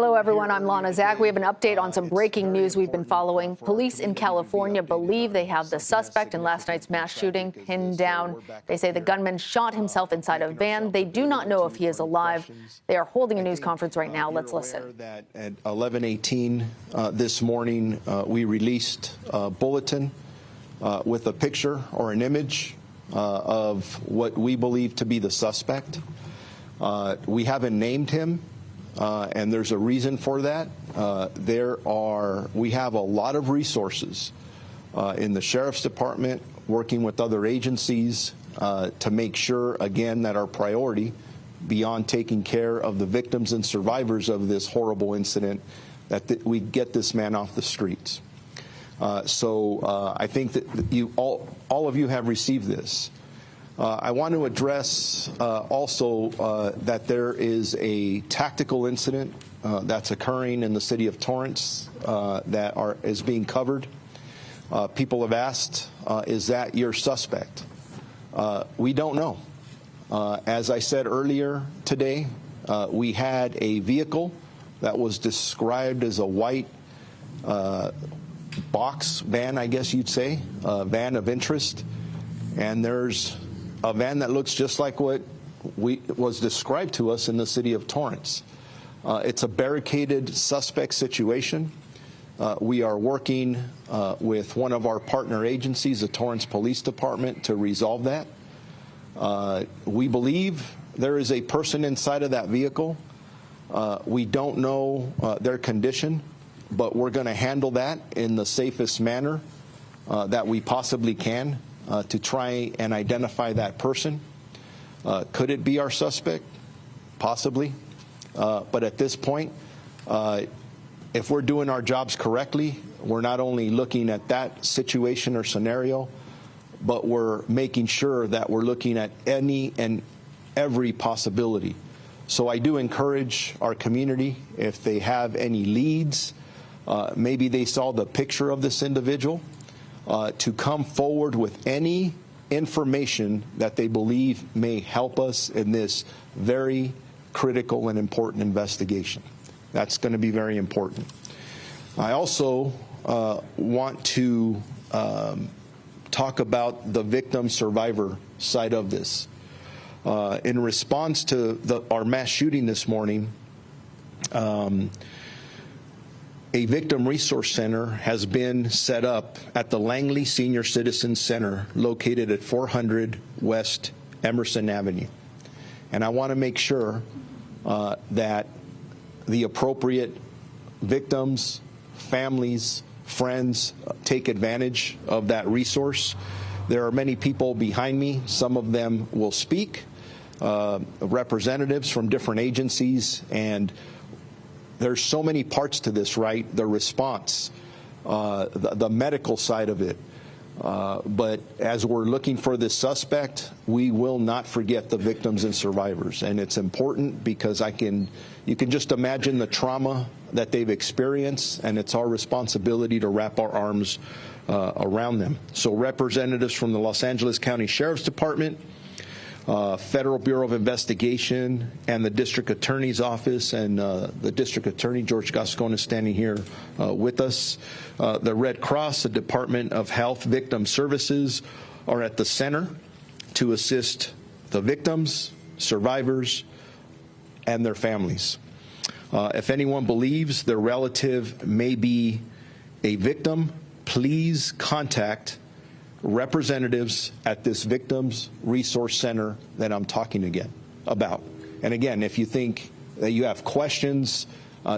Hello, everyone. I'm Lana Zach. We have an update on some breaking news we've been following. Police in California believe they have the suspect in last night's mass shooting pinned down. They say the gunman shot himself inside a van. They do not know if he is alive. They are holding a news conference right now. Let's listen. That at 11:18 this morning, we released a bulletin with a picture or an image of what we believe to be the suspect. We haven't named him. And there's a reason for that. We have a lot of resources in the Sheriff's Department working with other agencies to make sure, again, that our priority, beyond taking care of the victims and survivors of this horrible incident, that we get this man off the streets. So I think that all of you have received this. I want to address also that there is a tactical incident that's occurring in the city of Torrance that is being covered. People have asked, is that your suspect? We don't know. As I said earlier today, we had a vehicle that was described as a white box van, I guess you'd say, a van of interest, and there's a van that looks just like what was described to us in the city of Torrance. It's a barricaded suspect situation. We are working with one of our partner agencies, the Torrance Police Department, to resolve that. We believe there is a person inside of that vehicle. We don't know their condition, but we're going to handle that in the safest manner that we possibly can. To try and identify that person. Could it be our suspect? Possibly. But at this point, if we're doing our jobs correctly, we're not only looking at that situation or scenario, but we're making sure that we're looking at any and every possibility. So I do encourage our community, if they have any leads, maybe they saw the picture of this individual, to come forward with any information that they believe may help us in this very critical and important investigation. That's going to be very important. I also want to talk about the victim-survivor side of this. In response to our mass shooting this morning, a victim resource center has been set up at the Langley Senior Citizens Center located at 400 West Emerson Avenue. And I want to make sure that the appropriate victims, families, friends take advantage of that resource. There are many people behind me. Some of them will speak, representatives from different agencies, and there's so many parts to this, right? The response, the medical side of it. But as we're looking for this suspect, we will not forget the victims and survivors. And it's important because you can just imagine the trauma that they've experienced, and it's our responsibility to wrap our arms around them. So representatives from the Los Angeles County Sheriff's Department, Federal Bureau of Investigation, and the District Attorney's Office, and the District Attorney, George Gascon, is standing here with us. The Red Cross, the Department of Health Victim Services are at the center to assist the victims, survivors, and their families. If anyone believes their relative may be a victim, please contact representatives at this Victims Resource Center that I'm talking about. And again, if you think that you have questions,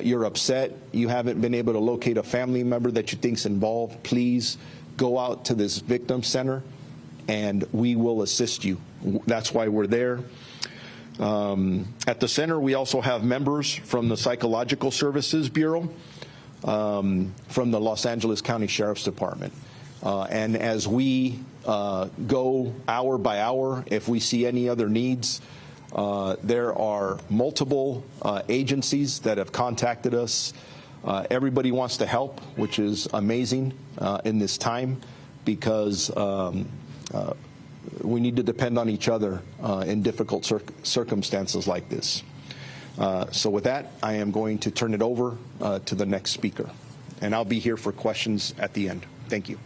you're upset, you haven't been able to locate a family member that you think's involved, please go out to this Victim Center and we will assist you. That's why we're there. At the center, we also have members from the Psychological Services Bureau, from the Los Angeles County Sheriff's Department. And as we go hour by hour, if we see any other needs, there are multiple agencies that have contacted us. Everybody wants to help, which is amazing in this time, because we need to depend on each other in difficult circumstances like this. So with that, I am going to turn it over to the next speaker, and I'll be here for questions at the end. Thank you.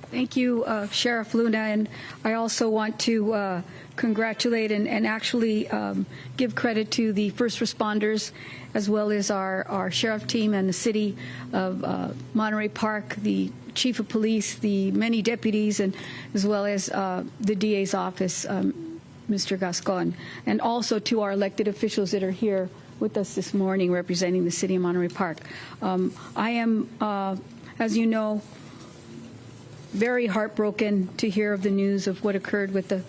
Thank you, Sheriff Luna, and I also want to congratulate and actually give credit to the first responders, as well as our sheriff team and the city of Monterey Park, the chief of police, the many deputies, and as well as the DA's office, Mr. Gascon, and also to our elected officials that are here with us this morning representing the city of Monterey Park. I am, as you know, very heartbroken to hear of the news of what occurred with the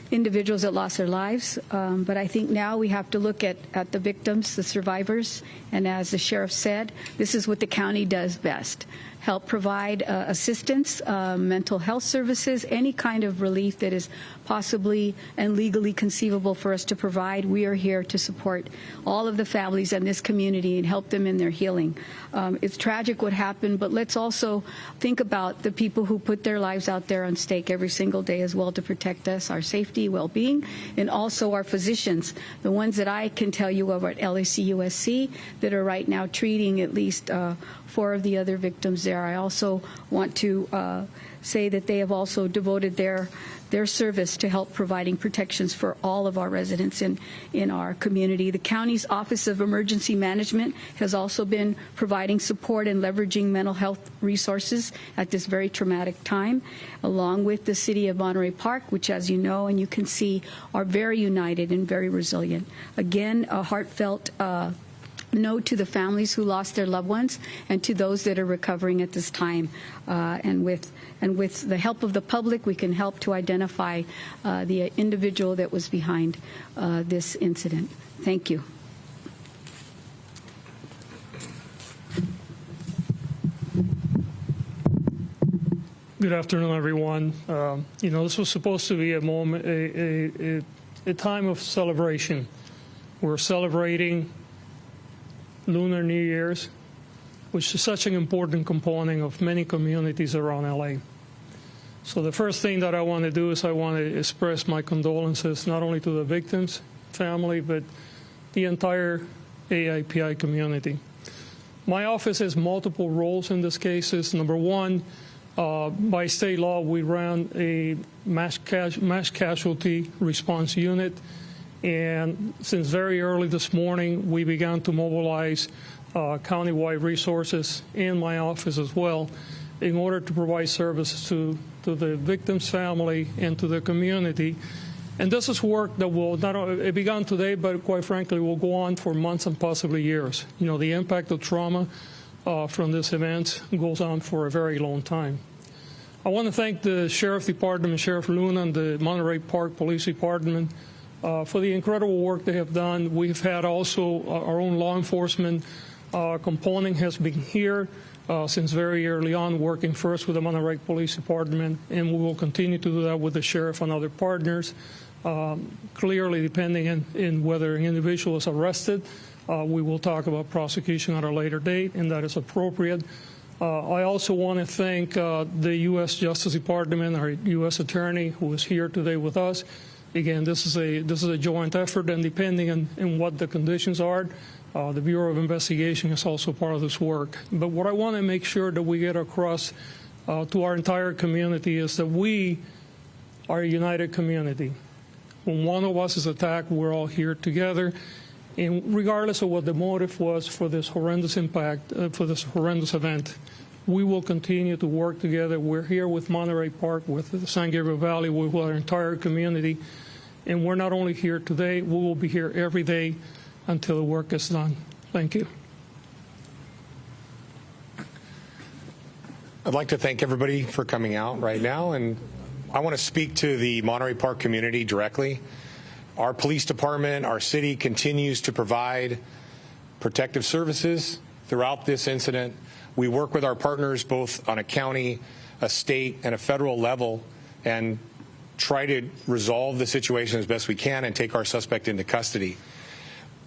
individuals that lost their lives. But I think now we have to look at the victims, the survivors, and as the sheriff said, this is what the county does best. Help provide assistance, mental health services, any kind of relief that is possibly and legally conceivable for us to provide. We are here to support all of the families in this community and help them in their healing. It's tragic what happened, but let's also think about the people who put their lives out there on stake every single day as well to protect us, our safety, well-being, and also our physicians, the ones that I can tell you of at LAC-USC that are right now treating at least 4 of the other victims there. I also want to say that they have also devoted their service to help providing protections for all of our residents in our community. The county's Office of Emergency Management has also been providing support and leveraging mental health resources at this very traumatic time, along with the city of Monterey Park, which, as you know and you can see, are very united and very resilient. Again, a heartfelt note to the families who lost their loved ones and to those that are recovering at this time. And with the help of the public, we can help to identify the individual that was behind this incident. Thank you. Good afternoon, everyone. You know, this was supposed to be a moment, a time of celebration. We're celebrating Lunar New Year's, which is such an important component of many communities around LA. So the first thing that I want to do is I want to express my condolences not only to the victims' family, but the entire AIPI community. My office has multiple roles in this case. Number one, by state law, we ran a mass casualty response unit. And since very early this morning, we began to mobilize countywide resources in my office as well in order to provide services to the victim's family and to the community. And this is work that will not only, it began today, but quite frankly, will go on for months and possibly years. You know, the impact of trauma from this event goes on for a very long time. I want to thank the Sheriff Department, Sheriff Luna, and the Monterey Park Police Department for the incredible work they have done. We've had also our own law enforcement component has been here since very early on, working first with the Monterey Police Department, and we will continue to do that with the sheriff and other partners. Clearly, depending on whether an individual is arrested, we will talk about prosecution at a later date, and that is appropriate. I also want to thank the U.S. Justice Department, our U.S. Attorney, who is here today with us. Again, this is a joint effort, and depending on what the conditions are, the Bureau of Investigation is also part of this work. But what I want to make sure that we get across to our entire community is that we are a united community. When one of us is attacked, we're all here together. And regardless of what the motive was for this horrendous impact, for this horrendous event, we will continue to work together. We're here with Monterey Park, with the San Gabriel Valley, with our entire community. And we're not only here today, we will be here every day until the work is done. Thank you. I'd like to thank everybody for coming out right now, and I want to speak to the Monterey Park community directly. Our police department, our city continues to provide protective services throughout this incident. We work with our partners both on a county, a state, and a federal level and try to resolve the situation as best we can and take our suspect into custody.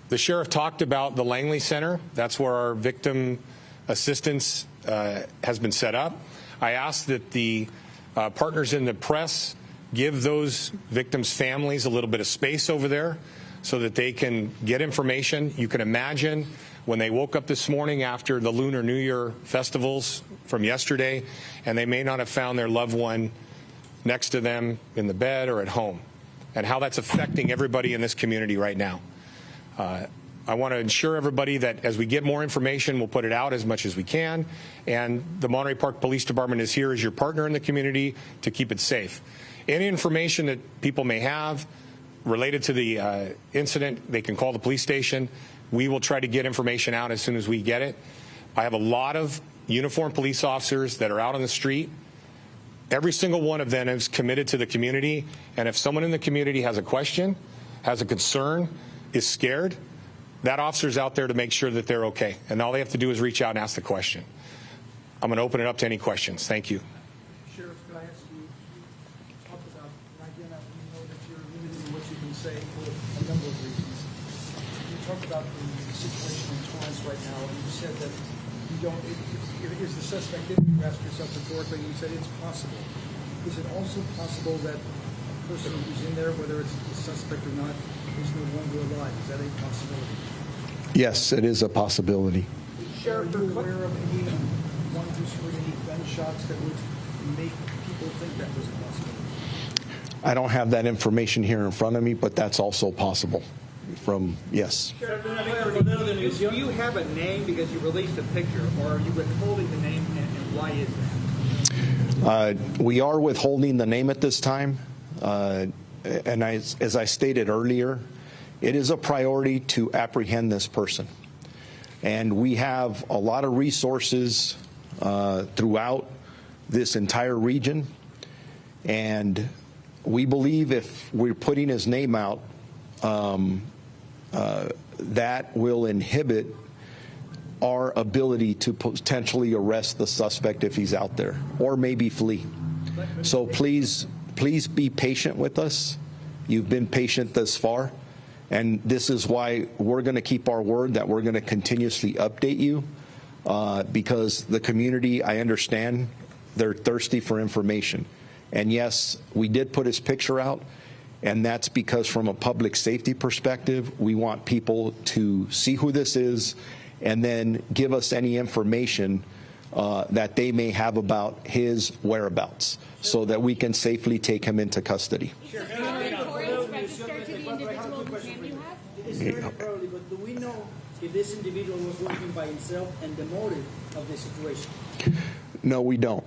The sheriff talked about the Langley Center. That's where our victim assistance has been set up. I asked that the partners in the press give those victims' families a little bit of space over there so that they can get information. You can imagine when they woke up this morning after the Lunar New Year festivals from yesterday, and they may not have found their loved one next to them in the bed or at home, and how that's affecting everybody in this community right now. I want to ensure everybody that as we get more information, we'll put it out as much as we can. And the Monterey Park Police Department is here as your partner in the community to keep it safe. Any information that people may have related to the incident, they can call the police station. We will try to get information out as soon as we get it. I have a lot of uniformed police officers that are out on the street. Every single one of them is committed to the community. And if someone in the community has a question, has a concern, is scared, that officer's out there to make sure that they're okay. And all they have to do is reach out and ask the question. I'm going to open it up to any questions. Thank you. Sheriff, could I ask you to talk about, and again, we know that you're limited in what you can say for a number of reasons. You talked about the situation in Torrance right now, and you said that you don't, is the suspect in? You asked yourself rhetorically, and you said it's possible. Is it also possible that a person who's in there, whether it's the suspect or not, is no longer alive? Is that a possibility? Yes, it is a possibility. Sheriff, are you aware of anyone who's heard any gunshots that would make people think that was a possibility? I don't have that information here in front of me, but that's also possible. Yes. Sheriff, do you have a name because you released a picture, or are you withholding the name, and why is that? We are withholding the name at this time. And as I stated earlier, it is a priority to apprehend this person. And we have a lot of resources throughout this entire region. And we believe if we're putting his name out, that will inhibit our ability to potentially arrest the suspect if he's out there, or maybe flee. So please be patient with us. You've been patient thus far, and this is why we're going to keep our word that we're going to continuously update you, because the community, I understand, they're thirsty for information. And yes, we did put his picture out, and that's because from a public safety perspective, we want people to see who this is and then give us any information that they may have about his whereabouts so that we can safely take him into custody. It's very early, but do we know if this individual was working by himself and the motive of the situation? No, we don't.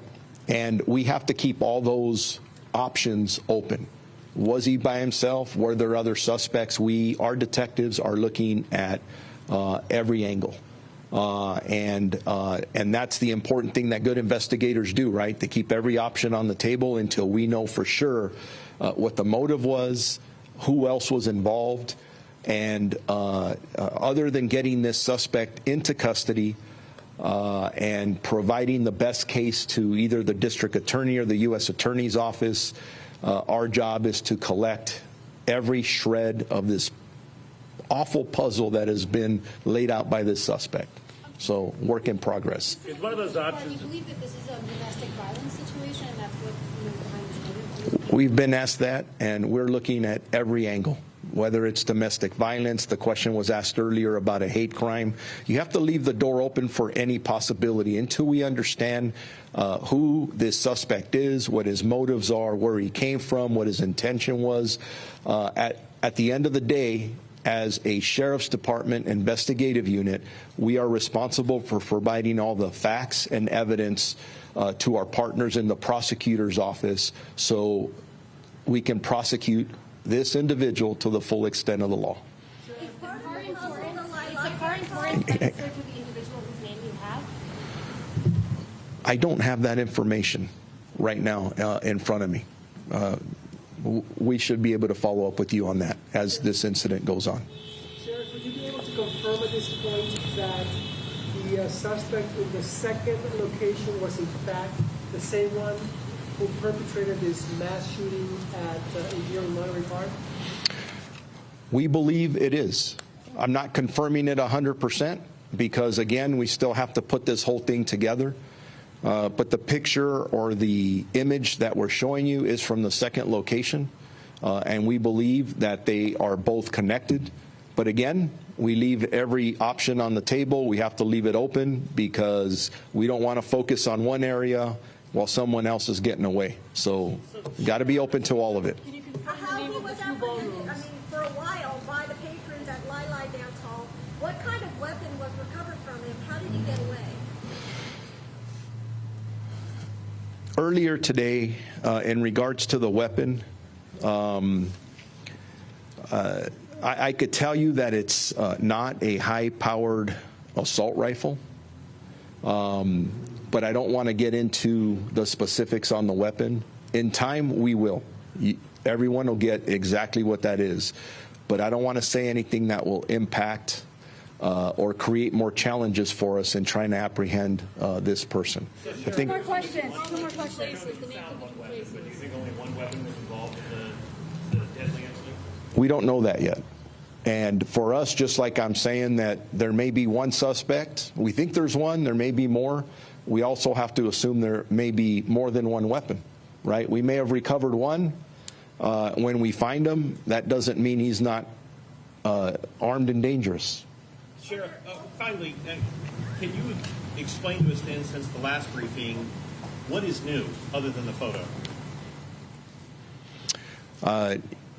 And we have to keep all those options open. Was he by himself? Were there other suspects? Our detectives are looking at every angle. And that's the important thing that good investigators do, right? They keep every option on the table until we know for sure what the motive was, who else was involved, and other than getting this suspect into custody and providing the best case to either the district attorney or the U.S. Attorney's Office, our job is to collect every shred of this awful puzzle that has been laid out by this suspect. So, work in progress. It's one of those options. Do you believe that this is a domestic violence situation, and that's what behind this motive? We've been asked that, and we're looking at every angle, whether it's domestic violence. The question was asked earlier about a hate crime. You have to leave the door open for any possibility until we understand who this suspect is, what his motives are, where he came from, what his intention was. At the end of the day, as a sheriff's department investigative unit, we are responsible for providing all the facts and evidence to our partners in the prosecutor's office so we can prosecute this individual to the full extent of the law. I don't have that information right now in front of me. We should be able to follow up with you on that as this incident goes on. Sheriff, would you be able to confirm at this point that the suspect in the second location was in fact the same one who perpetrated this mass shooting here in Monterey Park? We believe it is. I'm not confirming it 100% because, again, we still have to put this whole thing together. but the picture or the image that we're showing you is from the second location, and we believe that they are both connected. But again, we leave every option on the table. We have to leave it open because we don't want to focus on one area while someone else is getting away. So got to be open to all of it. How he was apprehended, I mean, for a while by the patrons at Lai Dance Hall. What kind of weapon was recovered from him? How did he get away? Earlier today, in regards to the weapon, I could tell you that it's not a high-powered assault rifle, but I don't want to get into the specifics on the weapon. In time, we will. Everyone will get exactly what that is, but I don't want to say anything that will impact or create more challenges for us in trying to apprehend this person. Two more questions. Do you think only one weapon was involved in the deadly incident? We don't know that yet. And for us, just like I'm saying that there may be one suspect, we think there's one, there may be more. We also have to assume there may be more than one weapon, right? We may have recovered one. When we find him, that doesn't mean he's not armed and dangerous. Sheriff, finally, can you explain to us then, since the last briefing, what is new other than the photo?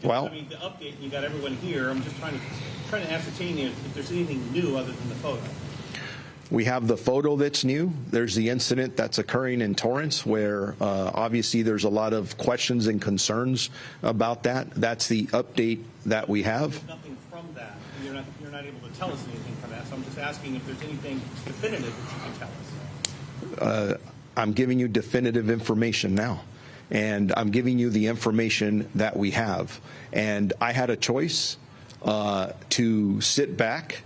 Well, I mean, the update, you got everyone here. I'm just trying to ascertain if there's anything new other than the photo. we have the photo that's new. There's the incident that's occurring in Torrance where obviously there's a lot of questions and concerns about that. That's the update that we have. There's nothing from that. You're not able to tell us anything from that. So I'm just asking if there's anything definitive that you can tell us. I'm giving you definitive information now. And I'm giving you the information that we have. And I had a choice to sit back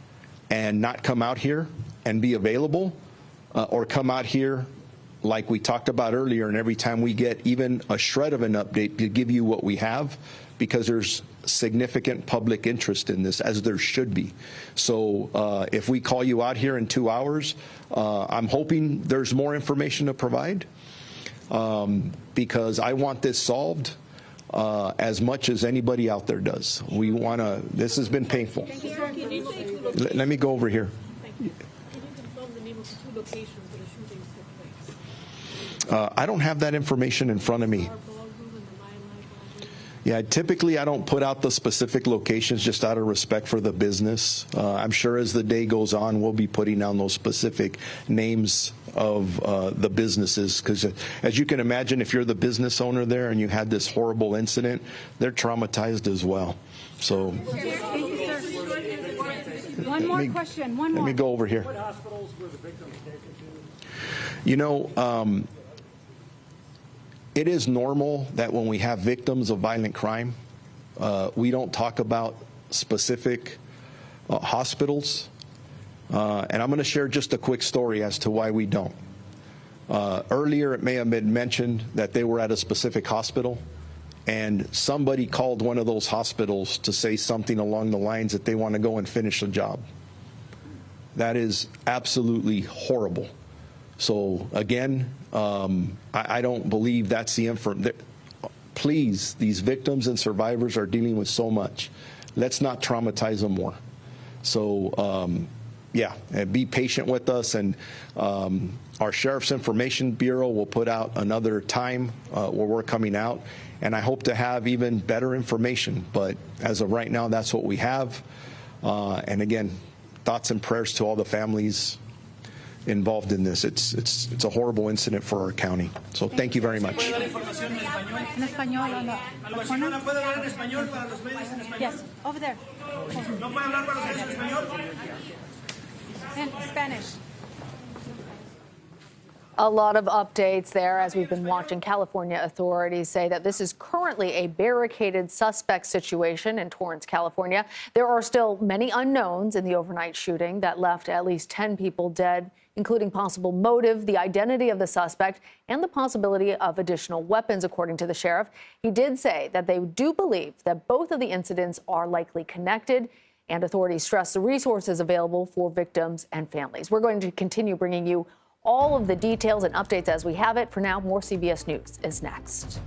and not come out here and be available, or come out here like we talked about earlier, and every time we get even a shred of an update to give you what we have, because there's significant public interest in this, as there should be. So if we call you out here in 2 hours, I'm hoping there's more information to provide, because I want this solved as much as anybody out there does. We want to, this has been painful. Let me go over here. Can you confirm the name of the two locations where the shootings took place? I don't have that information in front of me. Yeah, typically I don't put out the specific locations just out of respect for the business. I'm sure as the day goes on, we'll be putting down those specific names of the businesses, because as you can imagine, if you're the business owner there and you had this horrible incident, they're traumatized as well. So One more question. One more. let me go over here. What hospitals were the victims taken to? You know, it is normal that when we have victims of violent crime, we don't talk about specific hospitals. And I'm going to share just a quick story as to why we don't. Earlier, it may have been mentioned that they were at a specific hospital, and somebody called one of those hospitals to say something along the lines that they want to go and finish the job. That is absolutely horrible. So again, I don't believe that's the information. Please, these victims and survivors are dealing with so much. Let's not traumatize them more. So yeah, be patient with us, and our Sheriff's Information Bureau will put out another time where we're coming out, and I hope to have even better information. But as of right now, that's what we have. And again, thoughts and prayers to all the families involved in this. It's a horrible incident for our county. So thank you very much. Yes, over there. In Spanish. A lot of updates there as we've been watching. California authorities say that this is currently a barricaded suspect situation in Torrance, California. There are still many unknowns in the overnight shooting that left at least 10 people dead, including possible motive, the identity of the suspect, and the possibility of additional weapons, according to the sheriff. He did say that they do believe that both of the incidents are likely connected, and authorities stress the resources available for victims and families. We're going to continue bringing you all of the details and updates as we have it. For now, more CBS News is next.